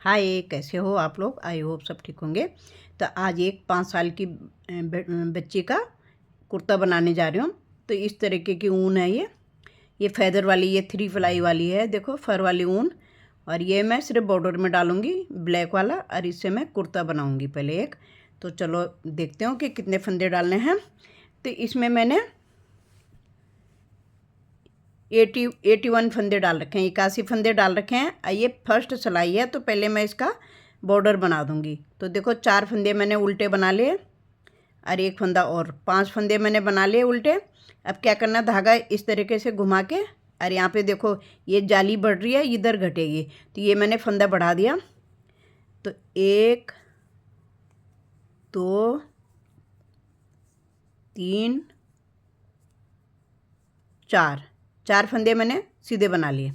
हाय, कैसे हो आप लोग। आई होप सब ठीक होंगे। तो आज एक 5 साल की बच्ची का कुर्ता बनाने जा रही हूँ। तो इस तरीके की ऊन है ये फेदर वाली, ये 3 प्लाई वाली है, देखो फर वाली ऊन। और ये मैं सिर्फ बॉर्डर में डालूँगी ब्लैक वाला, और इससे मैं कुर्ता बनाऊँगी पहले एक। तो चलो देखते हो कि कितने फंदे डालने हैं। तो इसमें मैंने 81 फंदे डाल रखे हैं, 81 फंदे डाल रखे हैं। और ये फर्स्ट सिलाई है, तो पहले मैं इसका बॉर्डर बना दूंगी। तो देखो 4 फंदे मैंने उल्टे बना लिए और एक फंदा और, 5 फंदे मैंने बना लिए उल्टे। अब क्या करना, धागा इस तरीके से घुमा के, और यहाँ पे देखो ये जाली बढ़ रही है, इधर घटेगी, तो ये मैंने फंदा बढ़ा दिया। तो 1 2 3 4 फंदे मैंने सीधे बना लिए।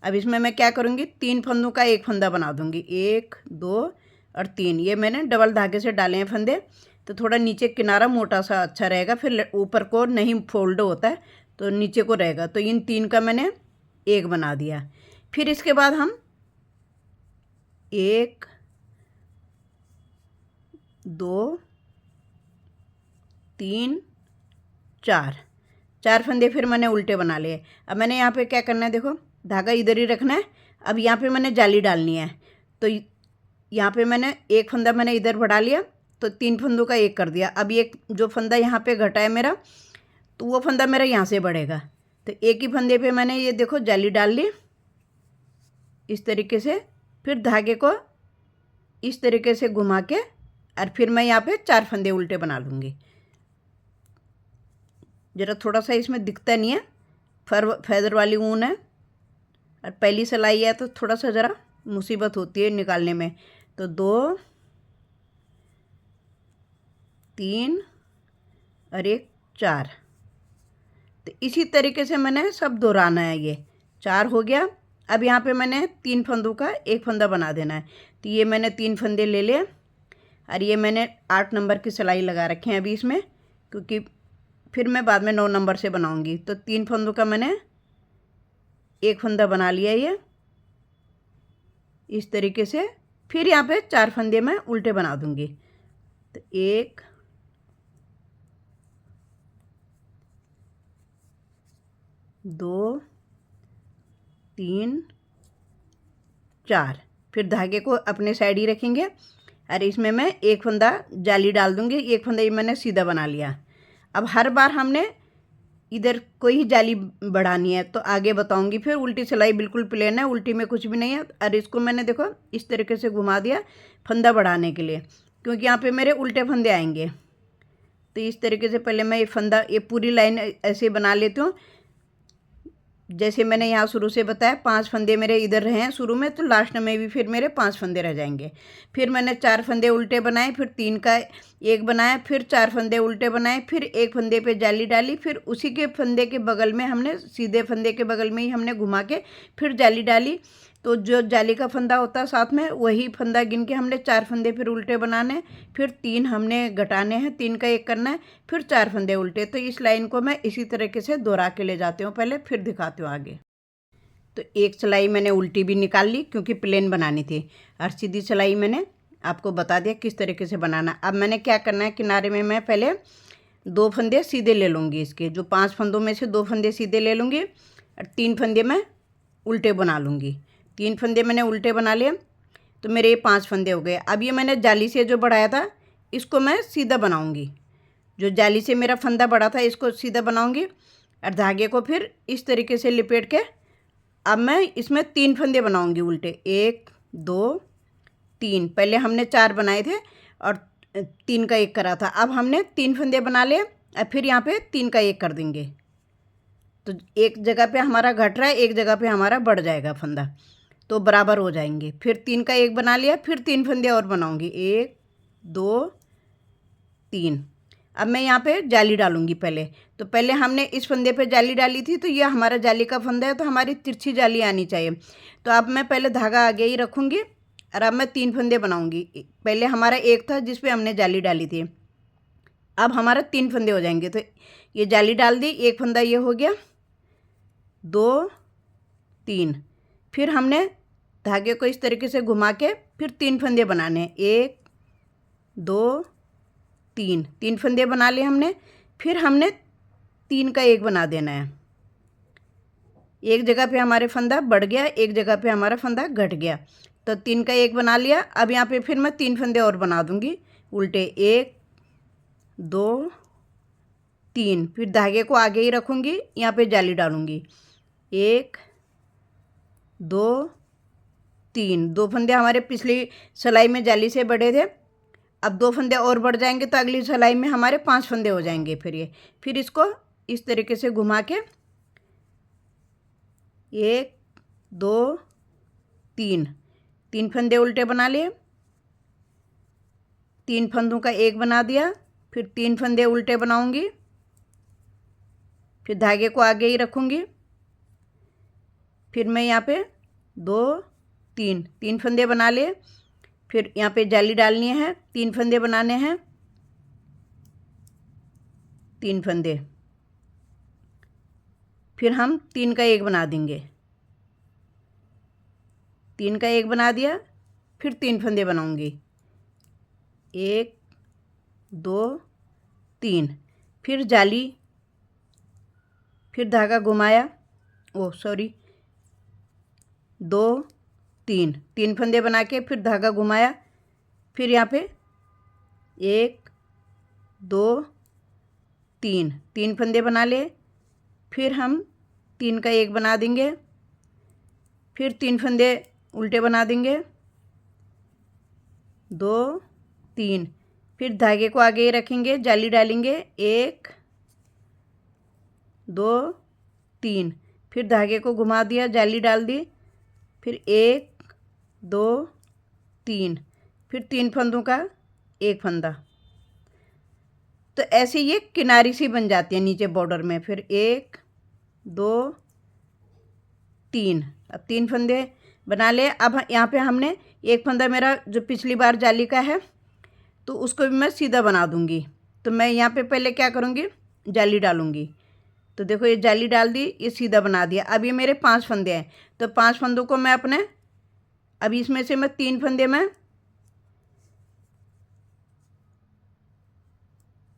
अब इसमें मैं क्या करूँगी, 3 फंदों का एक फंदा बना दूँगी, 1 2 और 3। ये मैंने डबल धागे से डाले हैं फंदे, तो थोड़ा नीचे किनारा मोटा सा अच्छा रहेगा, फिर ऊपर को नहीं फोल्ड होता है, तो नीचे को रहेगा। तो इन 3 का मैंने एक बना दिया। फिर इसके बाद हम 1 2 3 4 फंदे फिर मैंने उल्टे बना लिए। अब मैंने यहाँ पे क्या करना है, देखो धागा इधर ही रखना है। अब यहाँ पे मैंने जाली डालनी है, तो यहाँ पे मैंने एक फंदा मैंने इधर बढ़ा लिया, तो 3 फंदों का एक कर दिया। अब ये जो फंदा यहाँ पे घटा है मेरा, तो वो फंदा मेरा यहाँ से बढ़ेगा। तो एक ही फंदे पे मैंने ये देखो जाली डाल ली इस तरीके से। फिर धागे को इस तरीके से घुमा के, और फिर मैं यहाँ पे 4 फंदे उल्टे बना लूँगी। ज़रा थोड़ा सा इसमें दिखता नहीं है, फेदर वाली ऊन है और पहली सिलाई है, तो थोड़ा सा ज़रा मुसीबत होती है निकालने में। तो 2 3 और 1 4। तो इसी तरीके से मैंने सब दोहराना है। ये 4 हो गया। अब यहाँ पे मैंने 3 फंदों का एक फंदा बना देना है। तो ये मैंने 3 फंदे ले लिए, और ये मैंने 8 नंबर की सिलाई लगा रखे हैं अभी इसमें, क्योंकि फिर मैं बाद में 9 नंबर से बनाऊंगी। तो 3 फंदों का मैंने एक फंदा बना लिया ये इस तरीके से। फिर यहाँ पे 4 फंदे मैं उल्टे बना दूंगी। तो 1 2 3 4। फिर धागे को अपने साइड ही रखेंगे, और इसमें मैं एक फंदा जाली डाल दूंगी। एक फंदा ये मैंने सीधा बना लिया। अब हर बार हमने इधर कोई ही जाली बढ़ानी है, तो आगे बताऊंगी। फिर उल्टी सिलाई बिल्कुल प्लेन है, उल्टी में कुछ भी नहीं है। और इसको मैंने देखो इस तरीके से घुमा दिया फंदा बढ़ाने के लिए, क्योंकि यहाँ पे मेरे उल्टे फंदे आएंगे। तो इस तरीके से पहले मैं ये फंदा, ये पूरी लाइन ऐसे बना लेती हूँ, जैसे मैंने यहाँ शुरू से बताया। 5 फंदे मेरे इधर रहे हैं शुरू में, तो लास्ट में भी फिर मेरे 5 फंदे रह जाएंगे। फिर मैंने 4 फंदे उल्टे बनाए, फिर 3 का एक बनाया, फिर 4 फंदे उल्टे बनाए, फिर एक फंदे पे जाली डाली, फिर उसी के फंदे के बगल में हमने, सीधे फंदे के बगल में ही हमने घुमा के फिर जाली डाली। तो जो जाली का फंदा होता है साथ में, वही फंदा गिन के हमने 4 फंदे फिर उल्टे बनाने, फिर 3 हमने घटाने हैं, 3 का एक करना है, फिर 4 फंदे उल्टे। तो इस लाइन को मैं इसी तरीके से दोहरा के ले जाती हूँ पहले, फिर दिखाती हूँ आगे। तो एक सिलाई मैंने उल्टी भी निकाल ली, क्योंकि प्लेन बनानी थी, और सीधी सिलाई मैंने आपको बता दिया किस तरीके से बनाना। अब मैंने क्या करना है, किनारे में मैं पहले 2 फंदे सीधे ले लूँगी। इसके जो 5 फंदों में से 2 फंदे सीधे ले लूँगी, और 3 फंदे मैं उल्टे बना लूँगी। 3 फंदे मैंने उल्टे बना लिए, तो मेरे ये 5 फंदे हो गए। अब ये मैंने जाली से जो बढ़ाया था, इसको मैं सीधा बनाऊँगी। जो जाली से मेरा फंदा बढ़ा था, इसको सीधा बनाऊँगी, और धागे को फिर इस तरीके से लिपेट के अब मैं इसमें 3 फंदे बनाऊँगी उल्टे। 1 2 3। पहले हमने 4 बनाए थे और 3 का एक करा था। अब हमने 3 फंदे बना लिए, और फिर यहाँ पे 3 का एक कर देंगे। तो एक जगह पे हमारा घट रहा है, एक जगह पे हमारा बढ़ जाएगा फंदा, तो बराबर हो जाएंगे। फिर 3 का एक बना लिया, फिर 3 फंदे और बनाऊंगी। 1 2 3। अब मैं यहाँ पे जाली डालूंगी पहले। तो पहले हमने इस फंदे पे जाली डाली थी, तो ये हमारा जाली का फंदा है, तो हमारी तिरछी जाली आनी चाहिए। तो अब मैं पहले धागा आगे ही रखूँगी, और अब मैं 3 फंदे बनाऊँगी। पहले हमारा एक था जिस पे हमने जाली डाली थी, अब हमारा 3 फंदे हो जाएंगे। तो ये जाली डाल दी, एक फंदा ये हो गया, 2 3। फिर हमने धागे को इस तरीके से घुमा के फिर 3 फंदे बनाने हैं। 1 2 3, 3 फंदे बना लिए हमने। फिर हमने 3 का 1 बना देना है। एक जगह पे हमारे फंदा बढ़ गया, एक जगह पे हमारा फंदा घट गया, तो 3 का 1 बना लिया। अब यहाँ पे फिर मैं 3 फंदे और बना दूंगी उल्टे। 1 2 3, फिर धागे को आगे ही रखूंगी, यहाँ पे जाली डालूंगी। 1 2 3, 2 फंदे हमारे पिछली सिलाई में जाली से बढ़े थे। अब 2 फंदे और बढ़ जाएंगे तो अगली सिलाई में हमारे 5 फंदे हो जाएंगे। फिर इसको इस तरीके से घुमा के 1 2 3, 3 फंदे उल्टे बना लिए। 3 फंदों का 1 बना दिया, फिर 3 फंदे उल्टे बनाऊंगी, फिर धागे को आगे ही रखूंगी। फिर मैं यहाँ पे 2 3, 3 फंदे बना लिए। फिर यहाँ पे जाली डालनी है, 3 फंदे बनाने हैं, 3 फंदे। फिर हम 3 का 1 बना देंगे। 3 का 1 बना दिया, फिर 3 फंदे बनाऊंगी। 1 2 3, फिर जाली, फिर धागा घुमाया, 2 3, 3 फंदे बना के फिर धागा घुमाया। फिर यहाँ पे 1 2 3, 3 फंदे बना ले। फिर हम 3 का 1 बना देंगे, फिर 3 फंदे उल्टे बना देंगे, 2 3, फिर धागे को आगे ही रखेंगे, जाली डालेंगे। 1 2 3, फिर धागे को घुमा दिया, जाली डाल दी। फिर 1 2 3, फिर 3 फंदों का 1 फंदा। तो ऐसे ये किनारी सी बन जाती है नीचे बॉर्डर में। फिर 1 2 3, अब 3 फंदे बना ले। अब यहाँ पे हमने 1 फंदा मेरा जो पिछली बार जाली का है, तो उसको भी मैं सीधा बना दूंगी। तो मैं यहाँ पे पहले क्या करूँगी, जाली डालूंगी। तो देखो ये जाली डाल दी, ये सीधा बना दिया। अब ये मेरे 5 फंदे हैं, तो 5 फंदों को मैं अपने, अब इसमें से मैं 3 फंदे में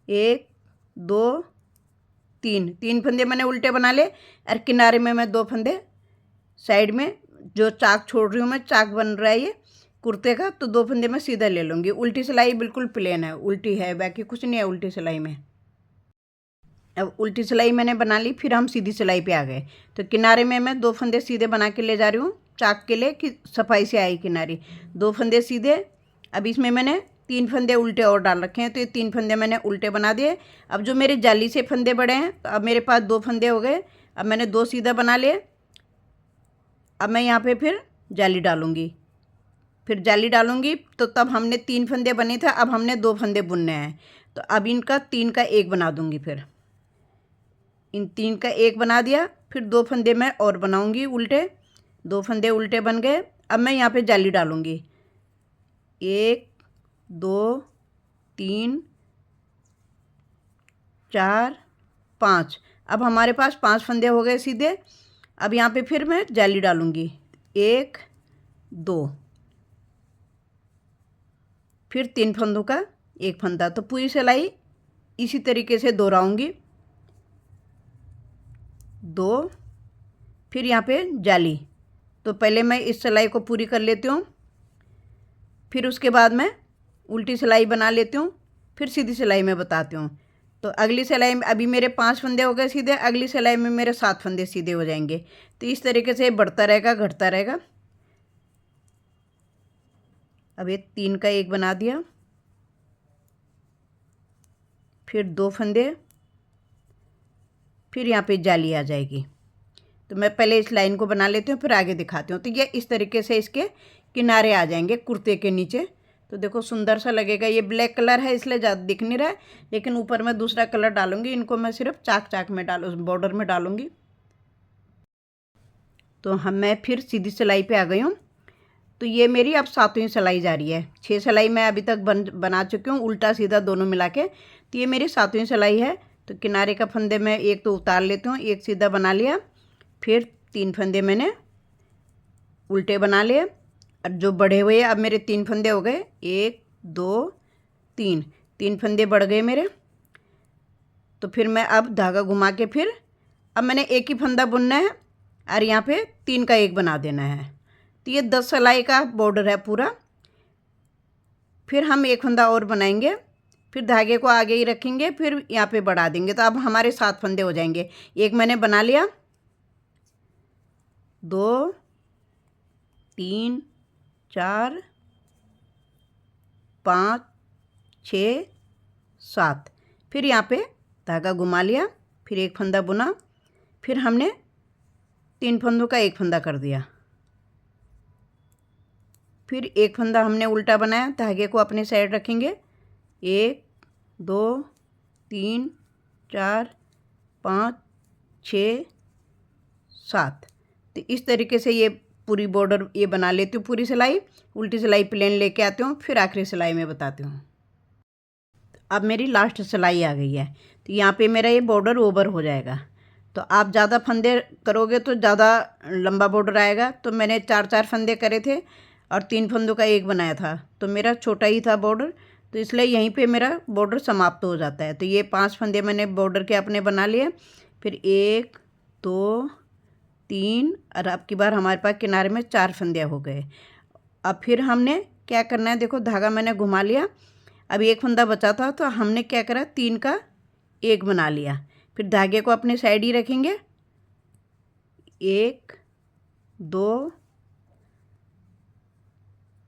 1 2 3, 3 फंदे मैंने उल्टे बना ले। और किनारे में मैं 2 फंदे साइड में जो चाक छोड़ रही हूँ मैं, चाक बन रहा है ये कुर्ते का, तो 2 फंदे मैं सीधा ले लूँगी। उल्टी सिलाई बिल्कुल प्लेन है, उल्टी है, बाकी कुछ नहीं है उल्टी सिलाई में। अब उल्टी सिलाई मैंने बना ली, फिर हम सीधी सिलाई पे आ गए। तो किनारे में मैं 2 फंदे सीधे बना के ले जा रही हूँ चाक के लिए कि सफाई से आई किनारी। 2 फंदे सीधे। अब इसमें मैंने 3 फंदे उल्टे और डाल रखे हैं, तो ये 3 फंदे मैंने उल्टे बना दिए। अब जो मेरे जाली से फंदे बड़े हैं, तो अब मेरे पास 2 फंदे हो गए। अब मैंने 2 सीधा बना लिए। अब मैं यहाँ पे फिर जाली डालूँगी, फिर जाली डालूँगी। तो तब हमने 3 फंदे बने थे, अब हमने 2 फंदे बुनने हैं। तो अब इनका 3 का 1 बना दूँगी। फिर इन 3 का 1 बना दिया, फिर 2 फंदे मैं और बनाऊँगी उल्टे। 2 फंदे उल्टे बन गए। अब मैं यहाँ पे जाली डालूँगी। 1 2 3 4 5, अब हमारे पास 5 फंदे हो गए सीधे। अब यहाँ पे फिर मैं जाली डालूँगी। 1 2, फिर 3 फंदों का 1 फंदा। तो पूरी सिलाई इसी तरीके से दोहराऊँगी। 2, फिर यहाँ पे जाली। तो पहले मैं इस सिलाई को पूरी कर लेती हूँ, फिर उसके बाद मैं उल्टी सिलाई बना लेती हूँ, फिर सीधी सिलाई में बताती हूँ। तो अगली सिलाई में अभी मेरे 5 फंदे हो गए सीधे, अगली सिलाई में मेरे 7 फंदे सीधे हो जाएंगे। तो इस तरीके से बढ़ता रहेगा, घटता रहेगा। अब ये 3 का 1 बना दिया, फिर 2 फंदे, फिर यहाँ पे जाली आ जाएगी। तो मैं पहले इस लाइन को बना लेती हूँ, फिर आगे दिखाती हूँ। तो ये इस तरीके से इसके किनारे आ जाएंगे कुर्ते के नीचे। तो देखो सुंदर सा लगेगा। ये ब्लैक कलर है इसलिए ज़्यादा दिख नहीं रहा है, लेकिन ऊपर मैं दूसरा कलर डालूंगी। इनको मैं सिर्फ चाक में बॉर्डर में डालूंगी। तो मैं फिर सीधी सिलाई पे आ गई हूँ। तो ये मेरी अब 7वीं सिलाई जा रही है। 6 सिलाई मैं अभी तक बना चुकी हूँ, उल्टा सीधा दोनों मिला के। तो ये मेरी 7वीं सिलाई है। तो किनारे का फंदे मैं एक तो उतार लेती हूँ, एक सीधा बना लिया, फिर 3 फंदे मैंने उल्टे बना लिए। और जो बढ़े हुए अब मेरे 3 फंदे हो गए, 1 2 3, 3 फंदे बढ़ गए मेरे। तो फिर मैं अब धागा घुमा के फिर अब मैंने एक ही फंदा बुनना है और यहाँ पे 3 का 1 बना देना है। तो ये 10 सिलाई का बॉर्डर है पूरा। फिर हम एक फंदा और बनाएंगे, फिर धागे को आगे ही रखेंगे, फिर यहाँ पे बढ़ा देंगे। तो अब हमारे 7 फंदे हो जाएंगे। एक मैंने बना लिया, 2 3 4 5 6 7। फिर यहाँ पे धागा घुमा लिया, फिर एक फंदा बुना, फिर हमने 3 फंदों का 1 फंदा कर दिया। फिर एक फंदा हमने उल्टा बनाया, धागे को अपने साइड रखेंगे, 1 2 3 4 5 6 7। तो इस तरीके से ये पूरी बॉर्डर ये बना लेती हूँ पूरी सिलाई। उल्टी सिलाई प्लेन लेके आती हूँ, फिर आखिरी सिलाई में बताती हूँ। अब मेरी लास्ट सिलाई आ गई है। तो यहाँ पे मेरा ये बॉर्डर ओवर हो जाएगा। तो आप ज़्यादा फंदे करोगे तो ज़्यादा लंबा बॉर्डर आएगा। तो मैंने 4 फंदे करे थे और 3 फंदों का 1 बनाया था, तो मेरा छोटा ही था बॉर्डर। तो इसलिए यहीं पे मेरा बॉर्डर समाप्त हो जाता है। तो ये 5 फंदे मैंने बॉर्डर के अपने बना लिए। फिर 1 2 3 और अब की बार हमारे पास किनारे में 4 फंदे हो गए। अब फिर हमने क्या करना है, देखो धागा मैंने घुमा लिया, अब एक फंदा बचा था, तो हमने क्या करा, 3 का 1 बना लिया। फिर धागे को अपने साइड ही रखेंगे, 1 2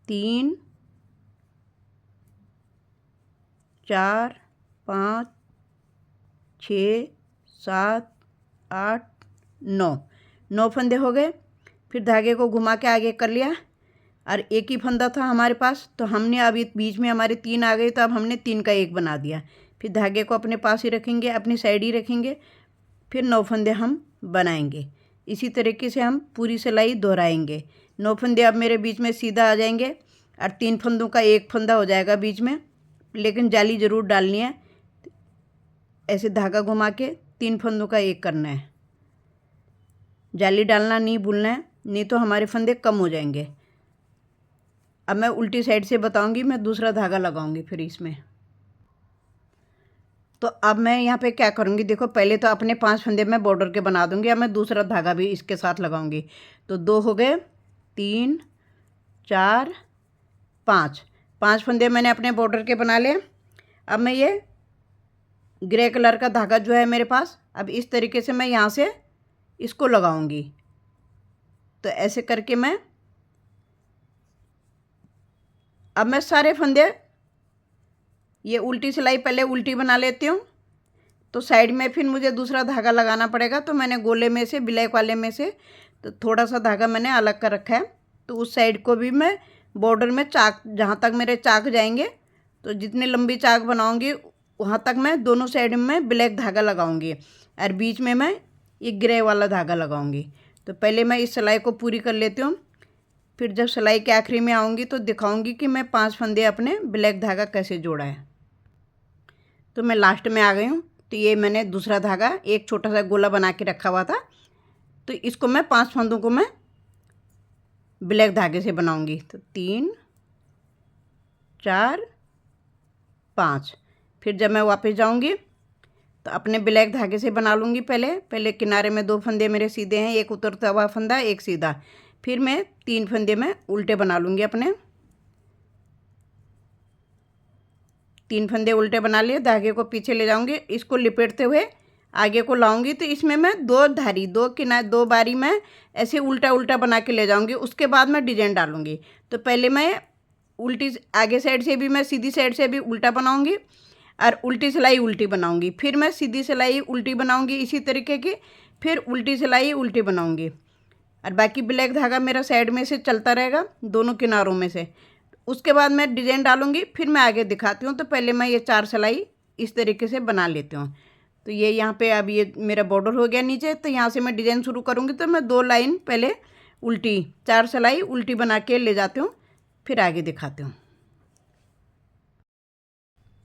3 4 5 6 7 8 9 फंदे हो गए। फिर धागे को घुमा के आगे कर लिया और एक ही फंदा था हमारे पास, तो हमने अभी बीच में हमारे 3 आ गए, तो अब हमने 3 का 1 बना दिया। फिर धागे को अपने पास ही रखेंगे, अपनी साइड ही रखेंगे, फिर 9 फंदे हम बनाएंगे। इसी तरीके से हम पूरी सिलाई दोहराएंगे। 9 फंदे अब मेरे बीच में सीधा आ जाएंगे और 3 फंदों का 1 फंदा हो जाएगा बीच में, लेकिन जाली ज़रूर डालनी है। ऐसे धागा घुमा के 3 फंदों का 1 करना है, जाली डालना नहीं भूलना है, नहीं तो हमारे फंदे कम हो जाएंगे। अब मैं उल्टी साइड से बताऊंगी, मैं दूसरा धागा लगाऊंगी फिर इसमें। तो अब मैं यहाँ पे क्या करूँगी, देखो पहले तो अपने 5 फंदे मैं बॉर्डर के बना दूँगी, अब मैं दूसरा धागा भी इसके साथ लगाऊंगी। तो 2 हो गए, 3 4 5 फंदे मैंने अपने बॉर्डर के बना लिए। अब मैं ये ग्रे कलर का धागा जो है मेरे पास, अब इस तरीके से मैं यहाँ से इसको लगाऊंगी। तो ऐसे करके अब मैं सारे फंदे ये उल्टी सिलाई पहले उल्टी बना लेती हूँ। तो साइड में फिर मुझे दूसरा धागा लगाना पड़ेगा, तो मैंने गोले में से, ब्लैक वाले में से तो थोड़ा सा धागा मैंने अलग कर रखा है। तो उस साइड को भी मैं बॉर्डर में चाक, जहाँ तक मेरे चाक जाएंगे, तो जितनी लंबी चाक बनाऊँगी वहाँ तक मैं दोनों साइड में ब्लैक धागा लगाऊँगी और बीच में मैं ये ग्रे वाला धागा लगाऊँगी। तो पहले मैं इस सिलाई को पूरी कर लेती हूँ, फिर जब सिलाई के आखिरी में आऊँगी तो दिखाऊँगी कि मैं 5 फंदे अपने ब्लैक धागा कैसे जोड़ा है। तो मैं लास्ट में आ गई हूँ। तो ये मैंने दूसरा धागा एक छोटा सा गोला बना के रखा हुआ था, तो इसको मैं 5 फंदों को मैं ब्लैक धागे से बनाऊँगी। तो 3 4 5। फिर जब मैं वापस जाऊँगी तो अपने ब्लैक धागे से बना लूँगी। पहले किनारे में 2 फंदे मेरे सीधे हैं, एक उतरता हुआ फंदा, एक सीधा। फिर मैं 3 फंदे में उल्टे बना लूँगी अपने। 3 फंदे उल्टे बना लिए, धागे को पीछे ले जाऊँगी, इसको लिपेटते हुए आगे को लाऊंगी। तो इसमें मैं 2 धारी, 2 किनारे, 2 बारी में ऐसे उल्टा उल्टा बना के ले जाऊँगी। उसके बाद मैं डिजाइन डालूँगी। तो पहले मैं उल्टी आगे साइड से भी, मैं सीधी साइड से भी उल्टा बनाऊँगी और उल्टी सिलाई उल्टी बनाऊँगी। फिर मैं सीधी सिलाई उल्टी बनाऊँगी इसी तरीके की, फिर उल्टी सिलाई उल्टी बनाऊँगी और बाकी ब्लैक धागा मेरा साइड में से चलता रहेगा दोनों किनारों में से। उसके बाद मैं डिजाइन डालूँगी, फिर मैं आगे दिखाती हूँ। तो पहले मैं ये 4 सिलाई इस तरीके से बना लेती हूँ। तो ये यहाँ पे अब ये मेरा बॉर्डर हो गया नीचे, तो यहाँ से मैं डिजाइन शुरू करूँगी। तो मैं 2 लाइन पहले उल्टी, 4 सिलाई उल्टी बना के ले जाती हूँ, फिर आगे दिखाती हूँ।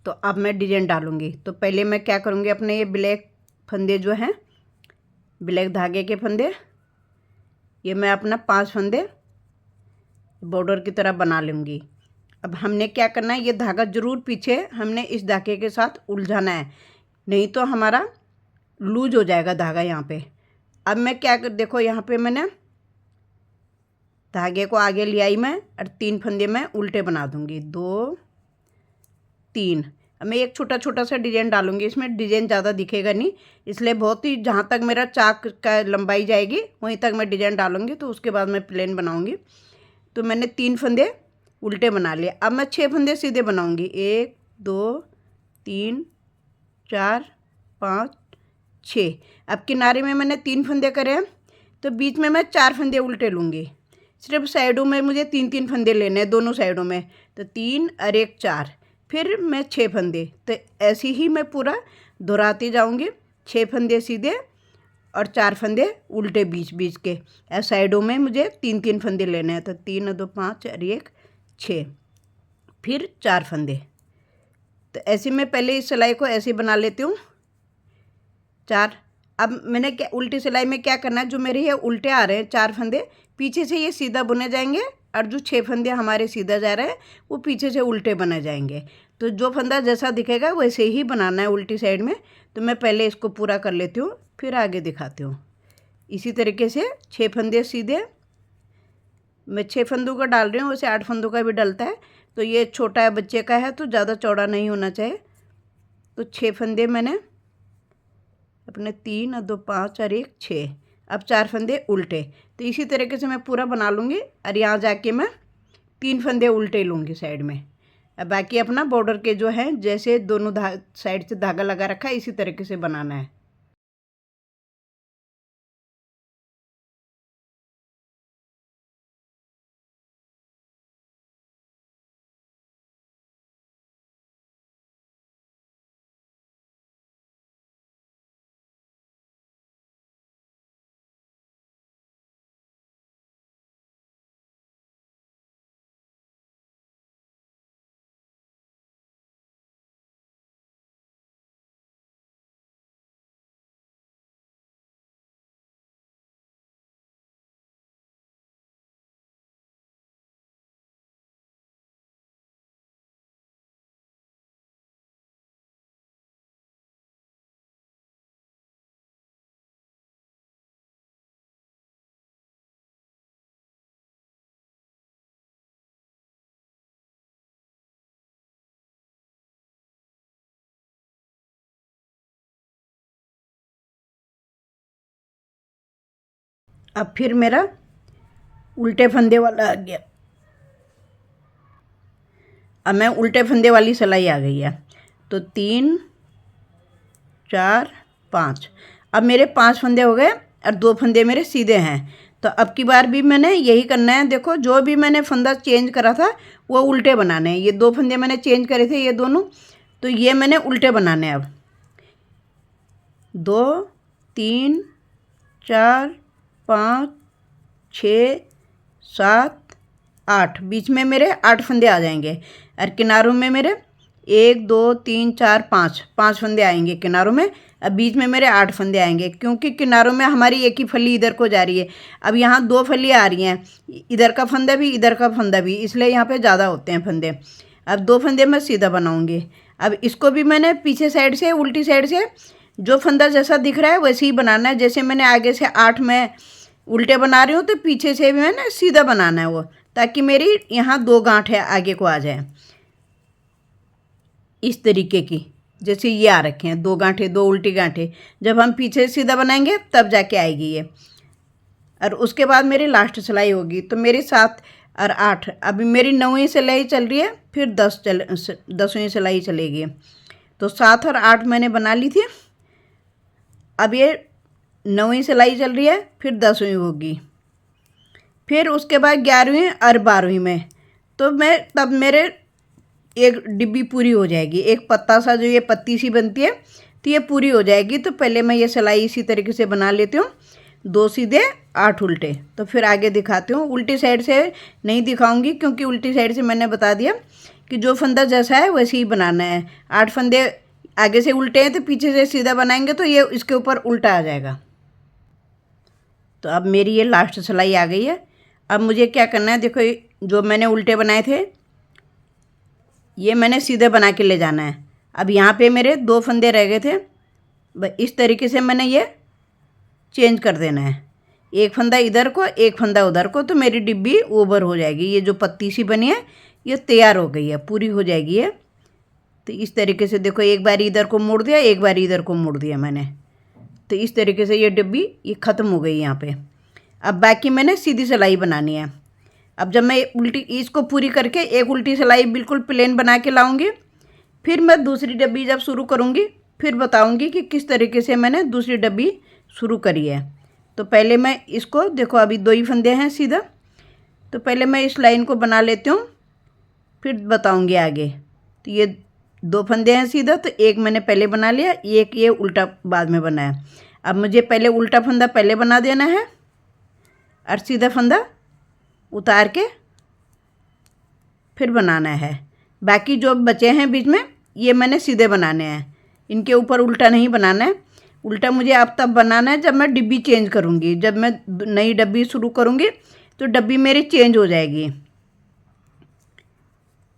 तो अब मैं डिजाइन डालूँगी। तो पहले मैं क्या करूँगी, अपने ये ब्लैक फंदे जो हैं, ब्लैक धागे के फंदे, ये मैं अपना 5 फंदे बॉर्डर की तरह बना लूँगी। अब हमने क्या करना है, ये धागा ज़रूर पीछे हमने इस धागे के साथ उलझाना है, नहीं तो हमारा लूज हो जाएगा धागा यहाँ पे। अब मैं क्या कर, देखो यहाँ पे मैंने धागे को आगे ले आई मैं, और 3 फंदे मैं उल्टे बना दूँगी, 2 3। अब मैं एक छोटा छोटा सा डिजाइन डालूंगी, इसमें डिजाइन ज़्यादा दिखेगा नहीं, इसलिए बहुत ही जहाँ तक मेरा चाक का लंबाई जाएगी वहीं तक मैं डिजाइन डालूंगी, तो उसके बाद मैं प्लेन बनाऊंगी। तो मैंने 3 फंदे उल्टे बना लिए। अब मैं 6 फंदे सीधे बनाऊंगी, 1 2 3 4 5 6। अब किनारे में मैंने 3 फंदे करे हैं, तो बीच में मैं 4 फंदे उल्टे लूँगी। सिर्फ साइडों में मुझे 3 फंदे लेने हैं, दोनों साइडों में, तो 3 और 1 4, फिर मैं 6 फंदे। तो ऐसे ही मैं पूरा दोहराती जाऊंगी, 6 फंदे सीधे और 4 फंदे उल्टे बीच बीच के। और साइडों में मुझे 3 फंदे लेने हैं, तो 3 2 5 और 1 6, फिर 4 फंदे। तो ऐसे मैं पहले इस सिलाई को ऐसे बना लेती हूँ 4। अब मैंने क्या उल्टी सिलाई में क्या करना है, जो मेरे ये उल्टे आ रहे हैं 4 फंदे, पीछे से ये सीधा बुने जाएंगे, और जो 6 फंदे हमारे सीधा जा रहे हैं वो पीछे से उल्टे बने जाएंगे। तो जो फंदा जैसा दिखेगा वैसे ही बनाना है उल्टी साइड में। तो मैं पहले इसको पूरा कर लेती हूँ, फिर आगे दिखाती हूँ। इसी तरीके से 6 फंदे सीधे, मैं 6 फंदों का डाल रही हूँ, वैसे 8 फंदों का भी डलता है। तो ये छोटा है, बच्चे का है, तो ज़्यादा चौड़ा नहीं होना चाहिए। तो 6 फंदे मैंने अपने 3 और 2 5 और 1 6। अब 4 फंदे उल्टे। तो इसी तरीके से मैं पूरा बना लूँगी, और यहाँ जाके मैं 3 फंदे उल्टे लूँगी साइड में। अब बाकी अपना बॉर्डर के जो है, जैसे दोनों साइड से धागा लगा रखा है, इसी तरीके से बनाना है। अब फिर मेरा उल्टे फंदे वाला आ गया। अब मैं उल्टे फंदे वाली सिलाई आ गई है, तो 3 4 5। अब मेरे 5 फंदे हो गए, और 2 फंदे मेरे सीधे हैं। तो अब की बार भी मैंने यही करना है। देखो, जो भी मैंने फंदा चेंज करा था वो उल्टे बनाने हैं। ये 2 फंदे मैंने चेंज करे थे, ये दोनों, तो ये मैंने उल्टे बनाने हैं। अब 2 3 4 5 6 7 8, बीच में मेरे 8 फंदे आ जाएंगे, और किनारों में मेरे 1 2 3 4 5 फंदे आएंगे किनारों में। अब बीच में मेरे 8 फंदे आएंगे, क्योंकि किनारों में हमारी एक ही फली इधर को जा रही है। अब यहाँ 2 फली आ रही हैं, इधर का फंदा भी इधर का फंदा भी, इसलिए यहाँ पे ज़्यादा होते हैं फंदे। अब 2 फंदे मैं सीधा बनाऊँगी। अब इसको भी मैंने पीछे साइड से, उल्टी साइड से, जो फंदा जैसा दिख रहा है वैसे ही बनाना है। जैसे मैंने आगे से 8 में उल्टे बना रही हूँ, तो पीछे से भी मैंने सीधा बनाना है वो, ताकि मेरी यहाँ 2 गांठ है आगे को आ जाए, इस तरीके की। जैसे ये आ रखे हैं 2 गांठें, 2 उल्टी गांठें, जब हम पीछे से सीधा बनाएंगे तब जाके आएगी ये। और उसके बाद मेरी लास्ट सिलाई होगी। तो मेरी 7 और 8, अभी मेरी 9वीं सिलाई चल रही है, फिर 10वीं सिलाई चलेगी। तो 7 और 8 मैंने बना ली थी। अब ये 9वीं सिलाई चल रही है, फिर 10वीं होगी, फिर उसके बाद 11वीं और 12वीं में। तो मैं तब मेरे एक डिब्बी पूरी हो जाएगी, एक पत्ता सा जो ये पत्ती सी बनती है, तो ये पूरी हो जाएगी। तो पहले मैं ये सिलाई इसी तरीके से बना लेती हूँ, 2 सीधे 8 उल्टे। तो फिर आगे दिखाती हूँ। उल्टी साइड से नहीं दिखाऊंगी, क्योंकि उल्टी साइड से मैंने बता दिया कि जो फंदा जैसा है वैसे ही बनाना है। 8 फंदे आगे से उल्टे हैं, तो पीछे से सीधा बनाएंगे तो ये इसके ऊपर उल्टा आ जाएगा। तो अब मेरी ये लास्ट सिलाई आ गई है। अब मुझे क्या करना है, देखो जो मैंने उल्टे बनाए थे ये मैंने सीधे बना के ले जाना है। अब यहाँ पे मेरे 2 फंदे रह गए थे, इस तरीके से मैंने ये चेंज कर देना है, एक फंदा इधर को एक फंदा उधर को, तो मेरी डिब्बी ओवर हो जाएगी। ये जो पत्ती सी बनी है ये तैयार हो गई है, पूरी हो जाएगी ये। तो इस तरीके से देखो, एक बार इधर को मोड़ दिया, एक बार इधर को मोड़ दिया मैंने, तो इस तरीके से ये डिब्बी ये ख़त्म हो गई यहाँ पे। अब बाकी मैंने सीधी सिलाई बनानी है। अब जब मैं उल्टी इसको पूरी करके एक उल्टी सिलाई बिल्कुल प्लेन बना के लाऊंगी, फिर मैं दूसरी डब्बी जब शुरू करूँगी फिर बताऊँगी कि किस तरीके से मैंने दूसरी डब्बी शुरू करी है। तो पहले मैं इसको देखो, अभी 2 ही फंदे हैं सीधा, तो पहले मैं इस लाइन को बना लेती हूँ फिर बताऊँगी आगे। तो ये 2 फंदे हैं सीधा, तो एक मैंने पहले बना लिया, एक ये उल्टा बाद में बनाया। अब मुझे पहले उल्टा फंदा पहले बना देना है और सीधा फंदा उतार के फिर बनाना है। बाकी जो बचे हैं बीच में ये मैंने सीधे बनाने हैं, इनके ऊपर उल्टा नहीं बनाना है। उल्टा मुझे अब तब बनाना है जब मैं डिब्बी चेंज करूँगी, जब मैं नई डब्बी शुरू करूँगी तो डब्बी मेरी चेंज हो जाएगी।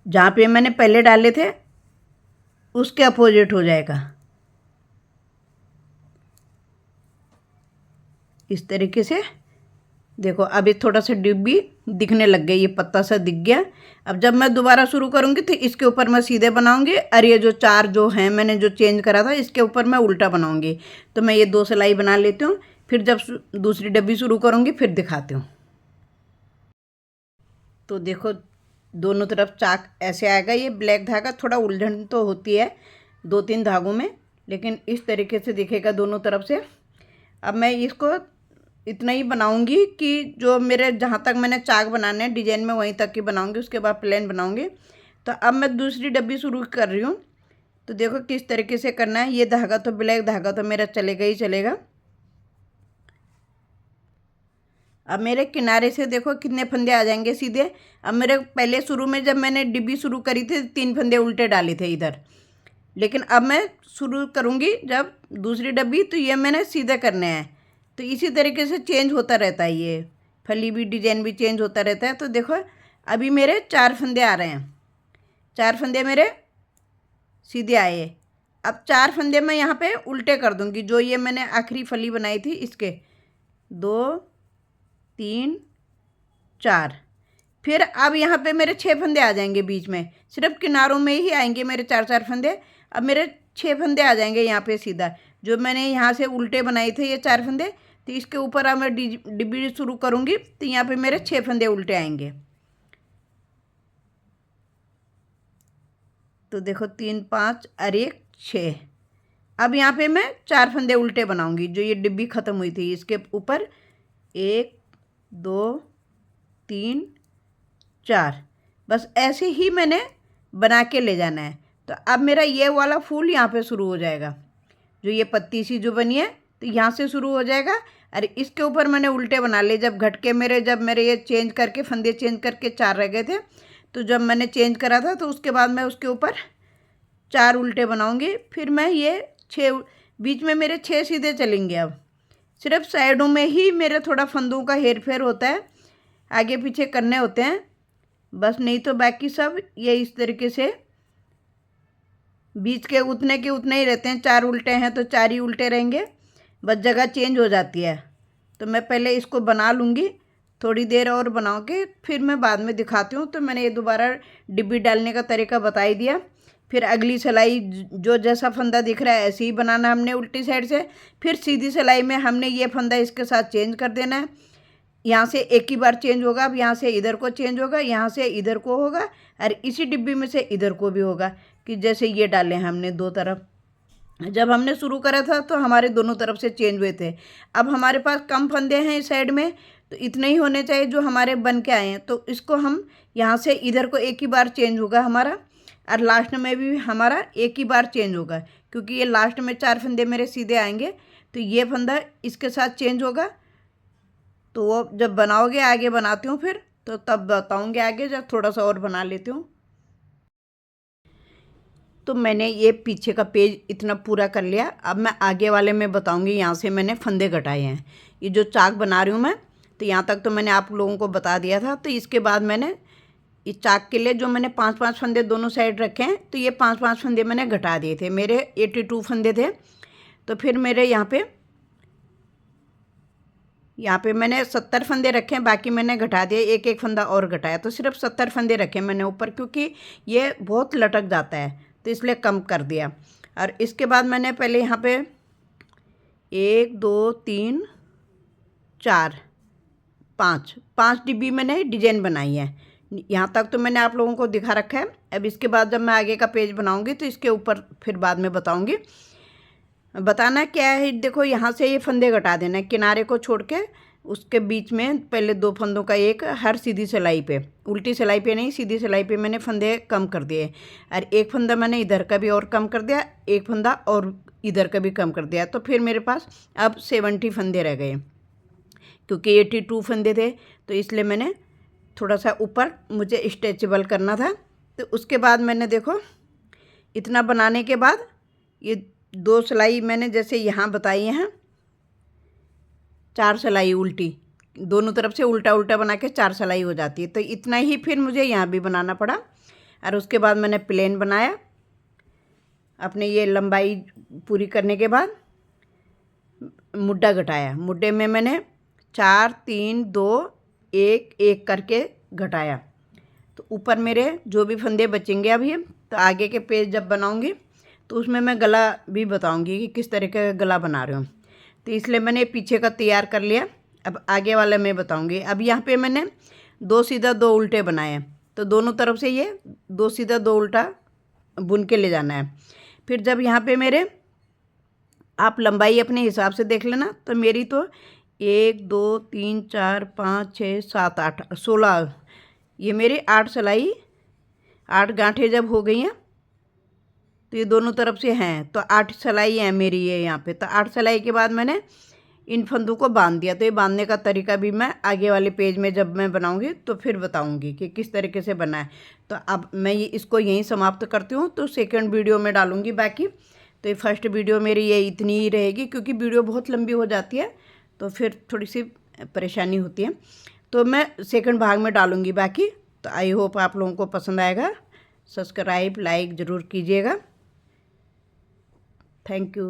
जहाँ पे मैंने पहले डाले थे उसके अपोजिट हो जाएगा। इस तरीके से देखो, अभी थोड़ा सा डिब्बी दिखने लग गई, ये पत्ता सा दिख गया। अब जब मैं दोबारा शुरू करूँगी तो इसके ऊपर मैं सीधे बनाऊँगी, और ये जो 4 जो हैं मैंने जो चेंज करा था इसके ऊपर मैं उल्टा बनाऊँगी। तो मैं ये 2 सिलाई बना लेती हूँ, फिर जब दूसरी डब्बी शुरू करूँगी फिर दिखाती हूँ। तो देखो दोनों तरफ चाक ऐसे आएगा। ये ब्लैक धागा थोड़ा उलझन तो होती है 2-3 धागों में, लेकिन इस तरीके से दिखेगा दोनों तरफ से। अब मैं इसको इतना ही बनाऊंगी कि जो मेरे जहाँ तक मैंने चाक बनाने हैं डिजाइन में वहीं तक ही बनाऊंगी, उसके बाद प्लेन बनाऊंगी। तो अब मैं दूसरी डब्बी शुरू कर रही हूँ। तो देखो किस तरीके से करना है। ये धागा तो ब्लैक धागा तो मेरा चलेगा ही चलेगा। अब मेरे किनारे से देखो कितने फंदे आ जाएंगे सीधे। अब मेरे पहले शुरू में जब मैंने डिब्बी शुरू करी थी 3 फंदे उल्टे डाले थे इधर, लेकिन अब मैं शुरू करूँगी जब दूसरी डब्बी तो ये मैंने सीधे करने हैं। तो इसी तरीके से चेंज होता रहता है, ये फली भी डिजाइन भी चेंज होता रहता है। तो देखो अभी मेरे 4 फंदे आ रहे हैं, 4 फंदे मेरे सीधे आए। अब 4 फंदे मैं यहाँ पे उल्टे कर दूँगी। जो ये मैंने आखिरी फली बनाई थी इसके 2 3 4, फिर अब यहाँ पे मेरे 6 फंदे आ जाएंगे बीच में, सिर्फ किनारों में ही आएंगे मेरे 4-4 फंदे। अब मेरे 6 फंदे आ जाएंगे यहाँ पे सीधा। जो मैंने यहाँ से उल्टे बनाए थे ये 4 फंदे, तो इसके ऊपर अब मैं डिब्बी शुरू करूँगी तो यहाँ पे मेरे 6 फंदे उल्टे आएंगे। तो देखो 3 5 और 1 6। अब यहाँ पे मैं 4 फंदे उल्टे बनाऊँगी। जो ये डिब्बी ख़त्म हुई थी इसके ऊपर 1 2 3 4, बस ऐसे ही मैंने बना के ले जाना है। तो अब मेरा ये वाला फूल यहाँ पे शुरू हो जाएगा। जो ये पत्ती सी जो बनी है तो यहाँ से शुरू हो जाएगा, और इसके ऊपर मैंने उल्टे बना लिए। जब घटके मेरे जब मेरे ये चेंज करके फंदे चेंज करके 4 रह गए थे, तो जब मैंने चेंज करा था तो उसके बाद मैं उसके ऊपर 4 उल्टे बनाऊँगी। फिर मैं ये 6 बीच में मेरे 6 सीधे चलेंगे। अब सिर्फ साइडों में ही मेरे थोड़ा फंदों का हेर फेर होता है, आगे पीछे करने होते हैं बस, नहीं तो बाकी सब ये इस तरीके से बीच के उतने ही रहते हैं। 4 उल्टे हैं तो 4 ही उल्टे रहेंगे, बस जगह चेंज हो जाती है। तो मैं पहले इसको बना लूँगी, थोड़ी देर और बनाओ के फिर मैं बाद में दिखाती हूँ। तो मैंने ये दोबारा डिब्बी डालने का तरीका बता ही दिया। फिर अगली सिलाई जो जैसा फंदा दिख रहा है ऐसे ही बनाना हमने उल्टी साइड से। फिर सीधी सिलाई में हमने ये फंदा इसके साथ चेंज कर देना है। यहाँ से एक ही बार चेंज होगा। अब यहाँ से इधर को चेंज होगा, यहाँ से इधर को होगा, और इसी डिब्बी में से इधर को भी होगा। कि जैसे ये डाले हमने 2 तरफ, जब हमने शुरू करा था तो हमारे दोनों तरफ से चेंज हुए थे। अब हमारे पास कम फंदे हैं इस साइड में, तो इतने ही होने चाहिए जो हमारे बन के आए हैं। तो इसको हम यहाँ से इधर को एक ही बार चेंज होगा हमारा, और लास्ट में भी हमारा एक ही बार चेंज होगा। क्योंकि ये लास्ट में 4 फंदे मेरे सीधे आएंगे, तो ये फंदा इसके साथ चेंज होगा। तो वो जब बनाओगे आगे बनाती हूँ फिर, तो तब बताऊँगी आगे जब थोड़ा सा और बना लेती हूँ। तो मैंने ये पीछे का पेज इतना पूरा कर लिया। अब मैं आगे वाले में बताऊंगी। यहाँ से मैंने फंदे घटाए हैं। ये जो चाक बना रही हूँ मैं, तो यहाँ तक तो मैंने आप लोगों को बता दिया था। तो इसके बाद मैंने इस चाक के लिए जो मैंने 5-5 फंदे दोनों साइड रखे हैं, तो ये 5-5 फंदे मैंने घटा दिए थे। मेरे 82 फंदे थे, तो फिर मेरे यहाँ पे मैंने 70 फंदे रखे हैं, बाकी मैंने घटा दिए, एक एक फंदा और घटाया, तो सिर्फ 70 फंदे रखे मैंने ऊपर, क्योंकि ये बहुत लटक जाता है तो इसलिए कम कर दिया। और इसके बाद मैंने पहले यहाँ पे 1 2 3 4 5 डिब्बी मैंने डिजाइन बनाई है। यहाँ तक तो मैंने आप लोगों को दिखा रखा है। अब इसके बाद जब मैं आगे का पेज बनाऊंगी तो इसके ऊपर फिर बाद में बताऊंगी। बताना क्या है, देखो यहाँ से ये फंदे घटा देना है, किनारे को छोड़ के उसके बीच में पहले 2 फंदों का एक हर सीधी सिलाई पे, उल्टी सिलाई पे नहीं, सीधी सिलाई पे मैंने फंदे कम कर दिए। और एक फंदा मैंने इधर का भी और कम कर दिया, एक फंदा और इधर का भी कम कर दिया। तो फिर मेरे पास अब 70 फंदे रह गए, क्योंकि 82 फंदे थे, तो इसलिए मैंने थोड़ा सा ऊपर मुझे स्ट्रेचेबल करना था। तो उसके बाद मैंने देखो इतना बनाने के बाद ये 2 सिलाई मैंने जैसे यहाँ बताई हैं, 4 सिलाई उल्टी, दोनों तरफ से उल्टा उल्टा बना के 4 सिलाई हो जाती है। तो इतना ही फिर मुझे यहाँ भी बनाना पड़ा। और उसके बाद मैंने प्लेन बनाया। अपने ये लंबाई पूरी करने के बाद मुड्ढा घटाया, मुड्ढे में मैंने 4 3 2 1 1 करके घटाया। तो ऊपर मेरे जो भी फंदे बचेंगे अभी, तो आगे के पेज जब बनाऊंगी तो उसमें मैं गला भी बताऊंगी कि किस तरह का गला बना रही हूँ। तो इसलिए मैंने पीछे का तैयार कर लिया, अब आगे वाला मैं बताऊंगी। अब यहाँ पे मैंने 2 सीधा 2 उल्टे बनाए हैं, तो दोनों तरफ से ये 2 सीधा 2 उल्टा बुन के ले जाना है। फिर जब यहाँ पे मेरे, आप लंबाई अपने हिसाब से देख लेना, तो मेरी तो 1 2 3 4 5 6 7 8 16, ये मेरी 8 सिलाई 8 गांठें जब हो गई हैं, तो ये दोनों तरफ से हैं, तो 8 सिलाई है मेरी ये यहाँ पे। तो 8 सिलाई के बाद मैंने इन फंदों को बांध दिया। तो ये बांधने का तरीका भी मैं आगे वाले पेज में जब मैं बनाऊंगी तो फिर बताऊंगी कि किस तरीके से बना है। तो अब मैं ये इसको यहीं समाप्त करती हूँ, तो सेकंड वीडियो में डालूंगी बाकी। तो ये फर्स्ट वीडियो मेरी ये इतनी ही रहेगी, क्योंकि वीडियो बहुत लंबी हो जाती है तो फिर थोड़ी सी परेशानी होती है। तो मैं सेकंड भाग में डालूंगी बाकी। तो आई होप आप लोगों को पसंद आएगा। सब्सक्राइब लाइक ज़रूर कीजिएगा। Thank you.